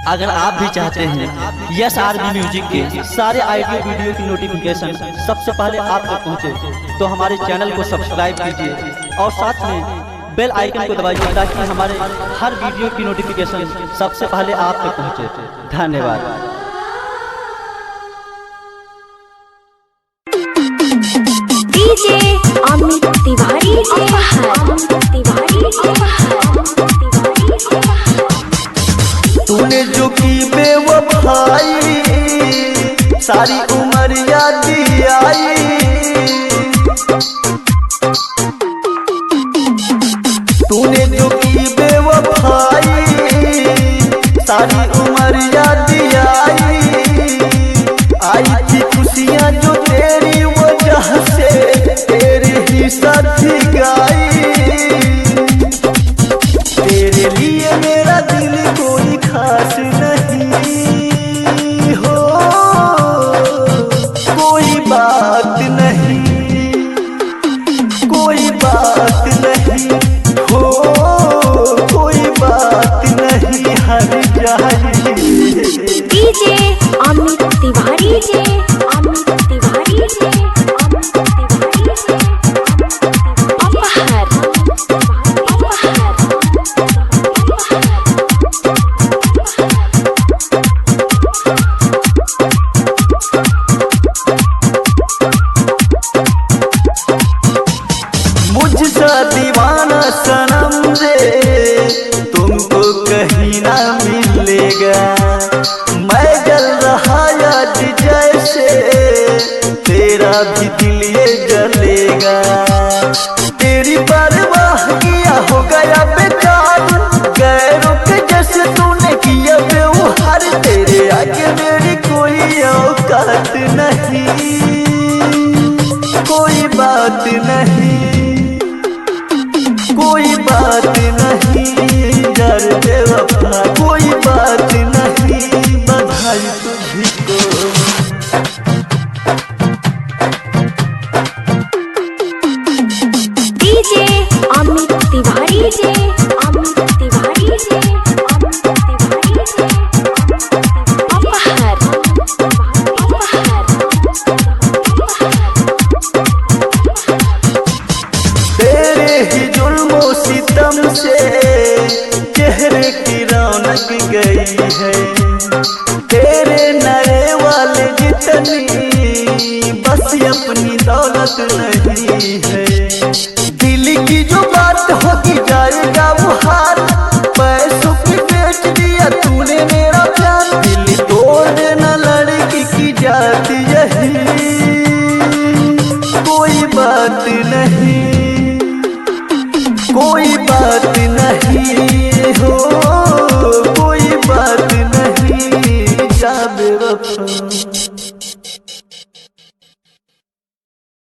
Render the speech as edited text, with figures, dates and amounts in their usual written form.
अगर आप भी चाहते हैं यस आर बी म्यूजिक के सारे ऑडियो वीडियो की नोटिफिकेशन सबसे पहले आप तक पहुंचे तो हमारे चैनल को सब्सक्राइब कीजिए और साथ में बेल आइकन को दबाइए ताकि हमारे हर वीडियो की नोटिफिकेशन सबसे पहले आप तक पहुंचे। धन्यवाद। डीजे अमित तिवारी तूने जो की बेवफाई सारी उम्र याद आई। तूने जो की बेवफाई सारी उम्र याद आई थी खुशियाँ जो तेरी वजह से तेरे ही साथ गाई। तेरे लिए मेरा दिल कोई खास नहीं हो, कोई बात नहीं, कोई बात नहीं हो, कोई बात नहीं हर जाए। डीजे अमित तिवारी अमित तिवारी मुझसा दीवाना सनम रे तुमको कहीं ना मिलेगा। मैं जल रहा आज जैसे तेरा भी दिल ये जलेगा। तेरी परवाह किया हो गया बेकार, गैरों के जैसे तूने किया व्यवहार। तेरे आगे मेरी कोई औकात नहीं, कोई बात नहीं, कोई बात नहीं यार बेवफा, कोई बात नहीं बधाई तुझको। डीजे अमित तिवारी अमित तिवारी तेरे ही जुल्मों सितम से चेहरे की रौनक गई है। तेरे नए वाले जितनी बस अपनी दौलत नहीं है। दिल की जो बात होगी जाएगा वो हार, पैसों की बेच दिया तूने मेरा प्यार। दिल तोड़ देना लड़की की जात यही, कोई बात नहीं, कोई बात नहीं हो।